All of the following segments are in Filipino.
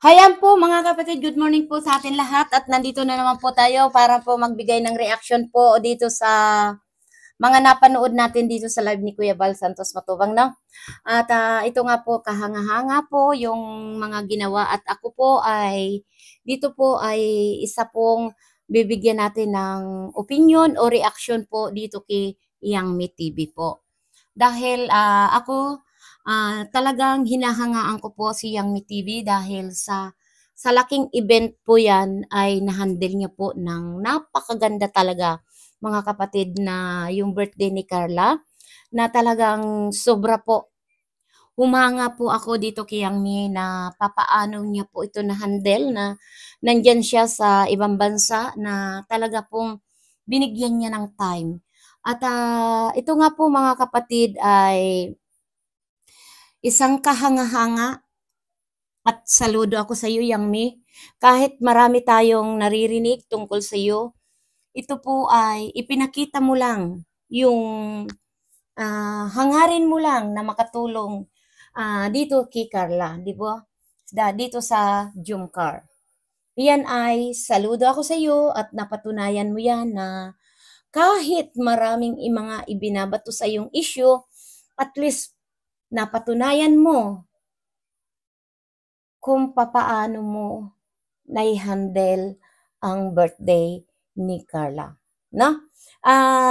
Hayan po mga kapatid, good morning po sa atin lahat at nandito na naman po tayo para po magbigay ng reaction po dito sa mga napanood natin dito sa live ni Kuya Bal Santos Matubang, no? At ito nga po, kahanga-hanga po yung mga ginawa at ako po ay dito po ay isa pong bibigyan natin ng opinion o reaction po dito kay Yang Mi TV po. Dahil ako talagang hinahangaan ko po si Yang Mi TV dahil sa laking event po yan ay nahandle niya po ng napakaganda talaga mga kapatid na yung birthday ni Carla na talagang sobra po. Humanga po ako dito kay Yang Mi na papaano niya po ito na-handle na nandyan siya sa ibang bansa na talaga pong binigyan niya ng time. At ito nga po mga kapatid ay isang kahanga-hanga at saludo ako sa iyo, Yang Mi. Kahit marami tayong naririnig tungkol sa iyo, ito po ay ipinakita mo lang yung hangarin mo lang na makatulong dito kay Carla, di ba? Dito sa Jumcar. Yan ay saludo ako sa iyo at napatunayan mo yan na kahit maraming mga ibinabato sa yung issue, at least napatunayan mo kung papaano mo nai-handle ang birthday ni Carla, no?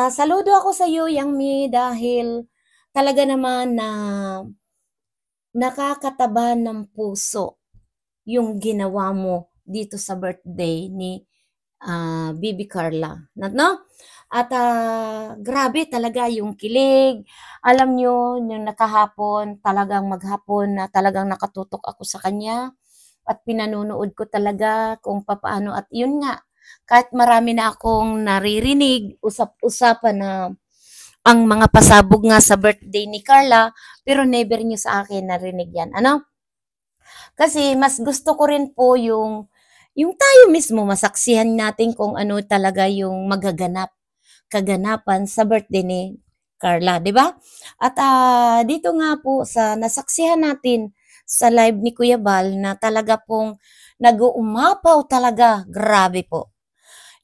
Saludo ako sa iyo, Yang Mi, dahil talaga naman na nakakataba ng puso yung ginawa mo dito sa birthday ni Bibi Carla, no? At grabe talaga yung kilig. Alam nyo, yung nakahapon, talagang maghapon na talagang nakatutok ako sa kanya at pinanunood ko talaga kung papaano. At yun nga, kahit marami na akong naririnig, usap-usapan na ang mga pasabog nga sa birthday ni Carla, pero never nyo sa akin narinig yan. Ano? Kasi mas gusto ko rin po yung tayo mismo masaksihan natin kung ano talaga yung kaganapan sa birthday ni Carla, 'di ba? At dito nga po sa nasaksihan natin sa live ni Kuya Bal na talaga pong nag-uumapaw talaga, grabe po.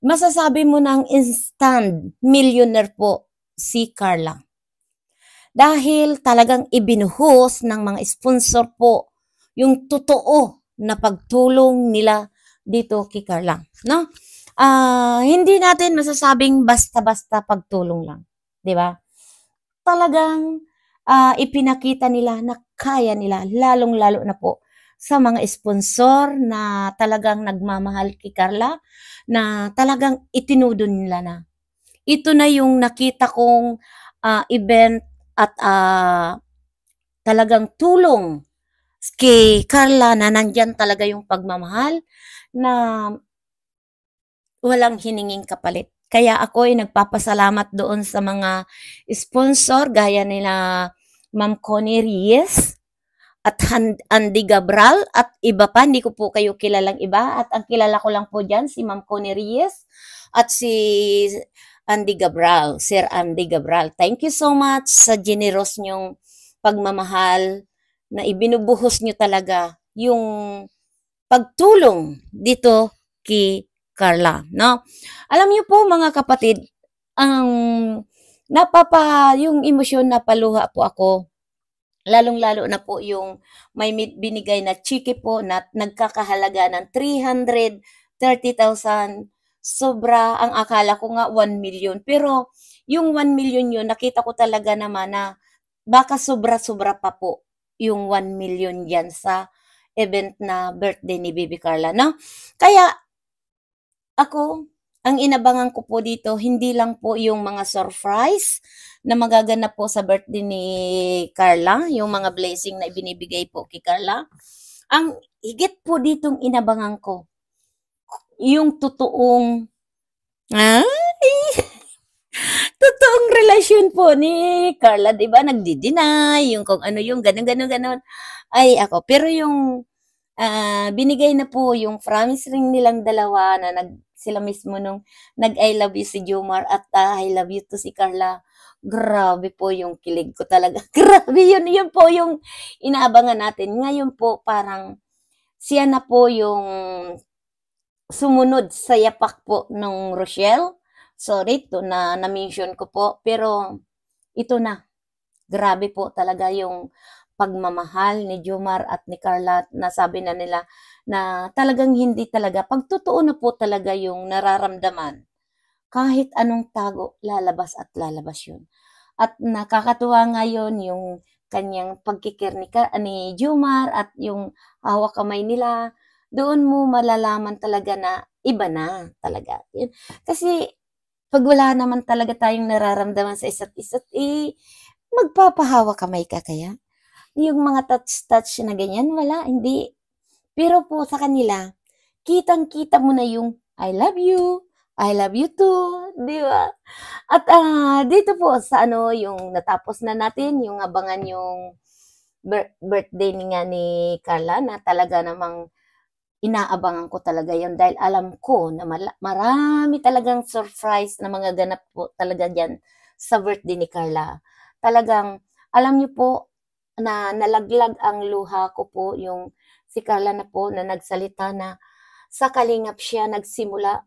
Masasabi mo ng instant millionaire po si Carla. Dahil talagang ibinuhos ng mga sponsor po yung totoo na pagtulong nila dito kay Carla, no? Hindi natin masasabing basta-basta pagtulong lang, 'di ba? Talagang ipinakita nila na kaya nila, lalong-lalo na po sa mga sponsor na talagang nagmamahal kay Carla, na talagang itinudo nila na. Ito na yung nakita kong event at talagang tulong kay Carla na nandyan talaga yung pagmamahal na walang hininging kapalit. Kaya ako ay nagpapasalamat doon sa mga sponsor gaya nila Ma'am Connie Reyes at Andy Gabral at iba pa, hindi ko po kayo kilalang iba. At ang kilala ko lang po dyan, si Ma'am Connie Reyes at si Andy Gabral, Sir Andy Gabral. Thank you so much sa generous nyong pagmamahal na ibinubuhos nyo talaga yung pagtulong dito kay Carla, no? Alam niyo po mga kapatid, ang yung emosyon na paluha po ako, lalong-lalo na po yung may binigay na chiki po na nagkakahalaga ng 330,000. Sobra, ang akala ko nga 1 million. Pero yung 1 million yun, nakita ko talaga naman na baka sobra-sobra pa po yung 1 million yan sa event na birthday ni Baby Carla, no? Kaya ako, ang inabangan ko po dito, hindi lang po yung mga surprise na magaganap po sa birthday ni Carla, yung mga blessing na ibinibigay po kay Carla. Ang higit po ditong inabangan ko, yung totoong, totoong relasyon po ni Carla, di ba? Nagdi-deny, yung kung ano yung ganun. Ay, ako. Pero yung binigay na po yung promise ring nilang dalawa na sila mismo nung nag-I love you si Jomar at I love you to si Carla. Grabe po yung kilig ko talaga. Grabe yun po yung inaabangan natin. Ngayon po parang siya na po yung sumunod sa yapak po ng Rochelle. Sorry to na-mention ko po, pero ito na. Grabe po talaga yung pagmamahal ni Jomar at ni Carla. Nasabi na nila na talagang hindi talaga, pagtotoo na po talaga yung nararamdaman. Kahit anong tago, lalabas at lalabas yun. At nakakatuwa ngayon yung kanyang pagkikir ni Jomar at yung hawak kamay nila. Doon mo malalaman talaga na iba na talaga. Yun. Kasi pag wala naman talaga tayong nararamdaman sa isa't isa't, magpapahawa kamay ka kaya? Yung mga touch-touch na ganyan, wala, hindi. Pero po sa kanila, kitang-kita mo na yung I love you too, di ba? At dito po sa ano, yung natapos na natin, yung abangan yung birthday ni nga ni Carla na talaga namang inaabangan ko talaga yon dahil alam ko na marami talagang surprise na mga ganap po talaga dyan sa birthday ni Carla. Talagang, alam niyo po, na nalaglag ang luha ko po yung si Carla na po na nagsalita na sa Kalingap siya nagsimula,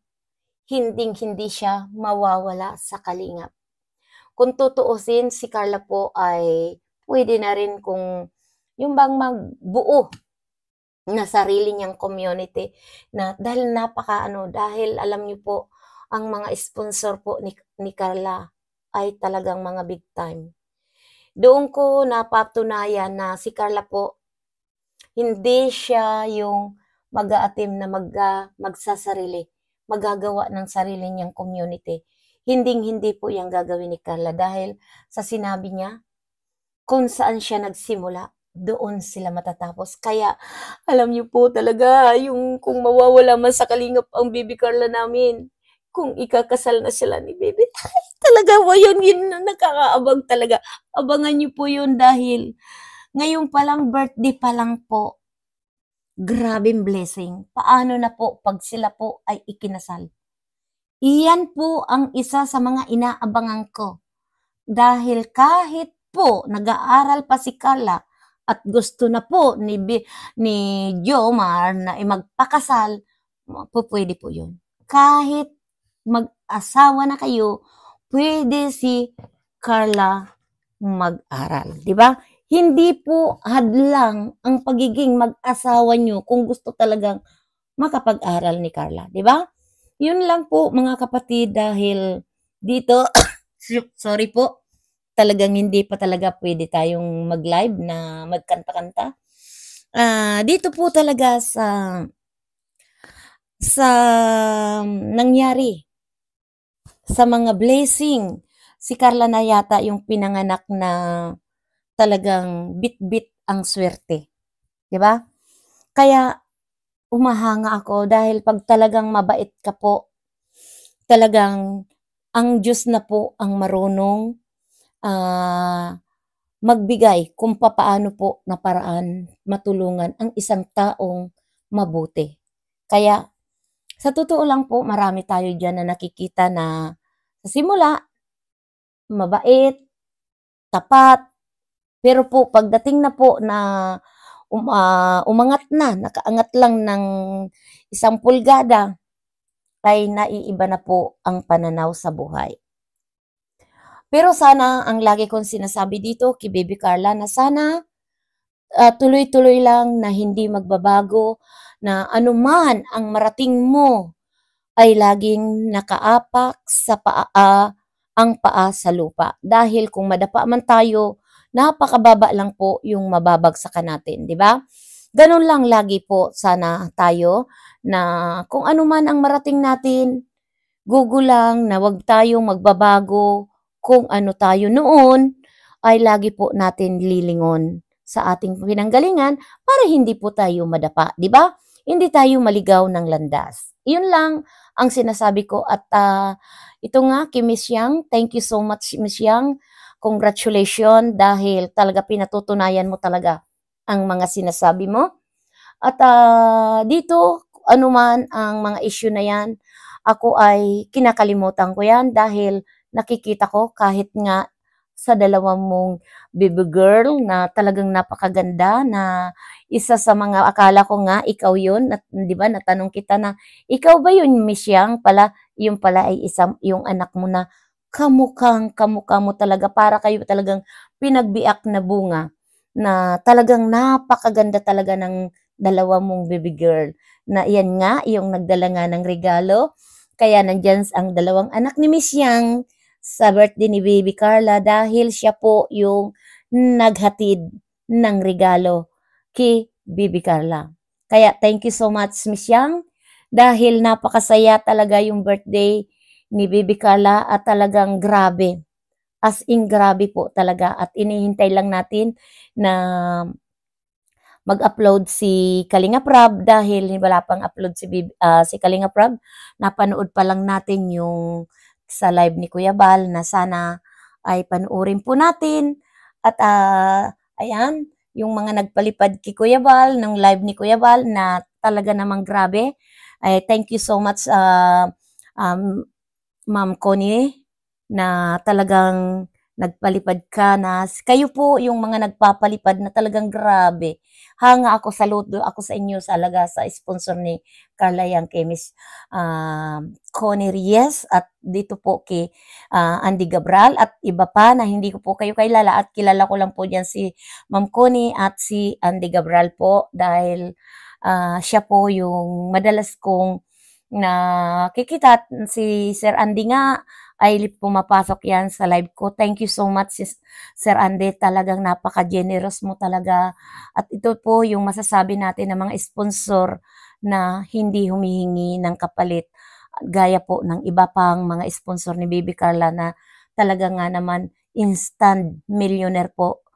hinding-hindi siya mawawala sa Kalingap. Kung tutuusin, si Carla po ay pwede na rin kung yung bang magbuo na sarili niyang community na dahil dahil alam niyo po, ang mga sponsor po ni Carla ay talagang mga big time. Doon ko napatunayan na si Carla po, hindi siya yung mag-aatim na magsasarili, magagawa ng sarili niyang community. Hinding-hindi po yung gagawin ni Carla dahil sa sinabi niya, kung saan siya nagsimula, doon sila matatapos. Kaya, alam niyo po talaga, yung kung mawawala man sa Kalingap ang Baby Carla namin, kung ikakasal na sila ni Baby, ay, talaga po yun na nakakaabang talaga. Abangan niyo po yun dahil ngayon palang birthday pa lang po, grabing blessing. Paano na po pag sila po ay ikinasal? Iyan po ang isa sa mga inaabangan ko. Dahil kahit po nag-aaral pa si Carla at gusto na po ni Jomar na magpakasal, pwede po yun. Kahit mag-asawa na kayo, pwede si Carla mag-aral. Di ba? Hindi po hadlang ang pagiging mag-asawa nyo kung gusto talagang makapag-aral ni Carla. Di ba? Yun lang po mga kapatid dahil dito, sorry po, talagang hindi pa talaga pwede tayong mag-live na magkanta-kanta. Dito po talaga sa nangyari, sa mga blessing, si Carla na yata yung pinanganak na talagang bit-bit ang swerte. 'Di ba? Kaya umahanga ako dahil pag talagang mabait ka po, talagang ang Diyos na po ang marunong magbigay kung papaano po na paraan matulungan ang isang taong mabuti. Kaya sa totoo lang po, marami tayo diyan na nakikita na sa simula, mabait, tapat, pero po pagdating na po na umangat na, nakaangat lang ng 1 pulgada, ay naiiba na po ang pananaw sa buhay. Pero sana, ang lagi kong sinasabi dito kay Baby Carla na sana tuloy-tuloy lang na hindi magbabago, na anuman ang marating mo ay laging nakaapak sa ang paa sa lupa. Dahil kung madapa man tayo, napakababa lang po yung mababagsakan natin, di ba? Ganun lang lagi po sana tayo na kung anuman ang marating natin, gugulang na wag tayong magbabago kung ano tayo noon ay lagi po natin lilingon sa ating pinanggalingan para hindi po tayo madapa, di ba? Hindi tayo maligaw ng landas. Yun lang ang sinasabi ko at ito nga kay Miss Yang, thank you so much Miss Yang. Congratulations dahil talaga pinatutunayan mo talaga ang mga sinasabi mo. At dito, anuman ang mga issue na yan, ako ay kinakalimutan ko yan dahil nakikita ko kahit nga sa dalawa mong baby girl na talagang napakaganda, na isa sa mga akala ko nga ikaw yun, at 'di ba natanong kita na, "Ikaw ba yun, Miss Yang?" Yun pala ay yung anak mo na kamukhang-kamukha mo talaga, para kayo talagang pinagbiak na bunga, na talagang napakaganda talaga ng dalawa mong baby girl. Na yan nga, yung nagdala nga ng regalo, kaya nandiyan ang dalawang anak ni Miss Yang sa birthday ni Baby Carla, dahil siya po yung naghatid ng regalo kay Baby Carla. Kaya thank you so much, Miss Yang, dahil napakasaya talaga yung birthday ni Baby Carla, at talagang grabe. As in grabe po talaga, at inihintay lang natin na mag-upload si Kalinga Prab, dahil wala pang upload si Kalinga Prab. Napanood pa lang natin yung sa live ni Kuya Bal, na sana ay panoorin po natin. At ayan, yung mga nagpalipad kay Kuya Bal, ng live ni Kuya Bal, na talaga namang grabe. Ay, thank you so much, um, Ma'am Connie, na talagang nagpalipad ka, na kayo po yung mga nagpapalipad na talagang grabe. Hanga ako, saludo ako sa inyo sa alaga sa sponsor ni Carla Yang, kay Miss Connie Reyes, at dito po kay Andy Gabral, at iba pa na hindi ko po kayo kilala, at kilala ko lang po dyan si Ma'am Connie at si Andy Gabral po, dahil siya po yung madalas kong nakikita. Si Sir Andy nga ay pumapasok yan sa live ko. Thank you so much, Sir Andy. Talagang napaka-generous mo talaga. At ito po yung masasabi natin ng mga sponsor na hindi humihingi ng kapalit. Gaya po ng iba pang mga sponsor ni Baby Carla, na talaga nga naman instant millionaire po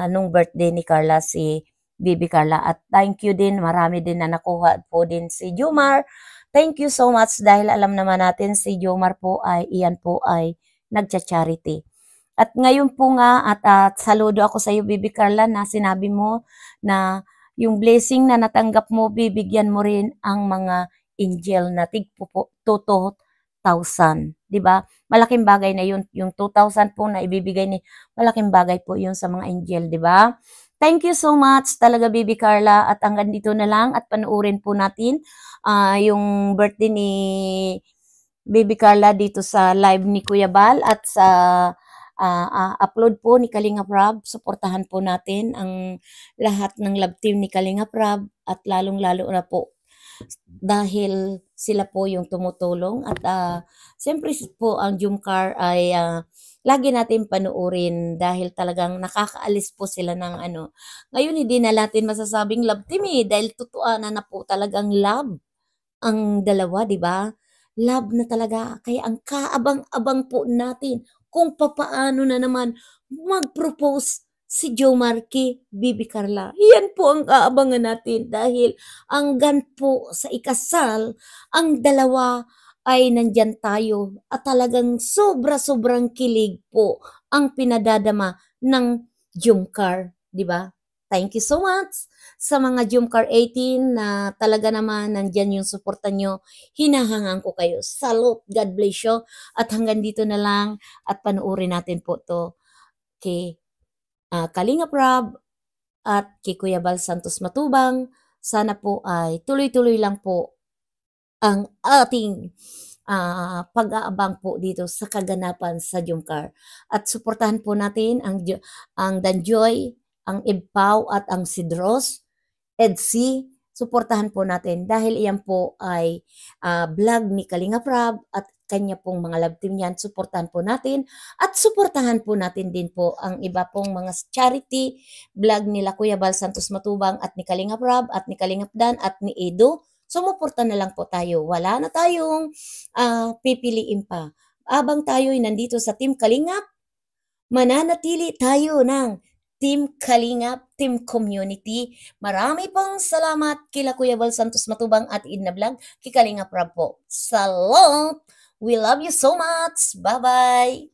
nung birthday ni Carla, si Baby Carla. At thank you din, marami din na nakuha po din si Jomar. Thank you so much, dahil alam naman natin si Jomar po ay, iyan po ay nagcha-charity. At ngayon po nga, at saludo ako sa iyo, Baby Carla, na sinabi mo na yung blessing na natanggap mo, bibigyan mo rin ang mga angel na tigpo po 2,000, 'di ba? Malaking bagay na yun, yung 2,000 po na ibibigay ni, malaking bagay po yun sa mga angel, 'di ba? Thank you so much talaga, Baby Carla, at hanggang dito na lang, at panoorin po natin yung birthday ni Baby Carla dito sa live ni Kuya Bal, at sa upload po ni Kalinga Prab. Suportahan po natin ang lahat ng love team ni Kalinga Prab, at lalong-lalo na po dahil sila po yung tumutulong, at siyempre po ang Jumcar ay lagi natin panoorin, dahil talagang nakakaalis po sila ng ano. Ngayon hindi na natin masasabing love team dahil tutuanan na po talagang love ang dalawa, 'di ba? Love na talaga, kaya ang kaabang-abang po natin kung papaano na naman mag-propose si Jomar kay Baby Carla. Yan po ang aabangan natin, dahil hanggang po sa ikasal, ang dalawa ay nandiyan tayo, at talagang sobra-sobrang kilig po ang pinadadama ng Jomcar, 'di ba? Thank you so much sa mga Jumcar 18 na talaga naman nandiyan yung suporta nyo. Hinahangaan ko kayo. Salute, God bless you. At hanggang dito na lang, at panoorin natin po to kay Kalinga Prab at kay Kuya Bal Santos Matubang. Sana po ay tuloy-tuloy lang po ang ating pag-aabang po dito sa kaganapan sa Jumcar. At suportahan po natin ang Danjoy, ang Ibpao, at ang Sidros, EDC. Suportahan po natin, dahil iyan po ay vlog ni Kalinga Prab at kanya pong mga love team yan. Suportahan po natin, at suportahan po natin din po ang iba pong mga charity vlog nila Kuya Bal Santos Matubang, at ni Kalinga Prab, at ni Kalinga Dan, at ni Edo. Sumuporta na lang po tayo. Wala na tayong pipiliin pa. Abang tayo'y nandito sa Team Kalingap, mananatili tayo ng Team Kalingap, Team Community. Marami pong salamat kila Kuya Bal Santos Matubang at Idna Vlog, kay Kalingap Rab po. Salot! We love you so much! Bye-bye!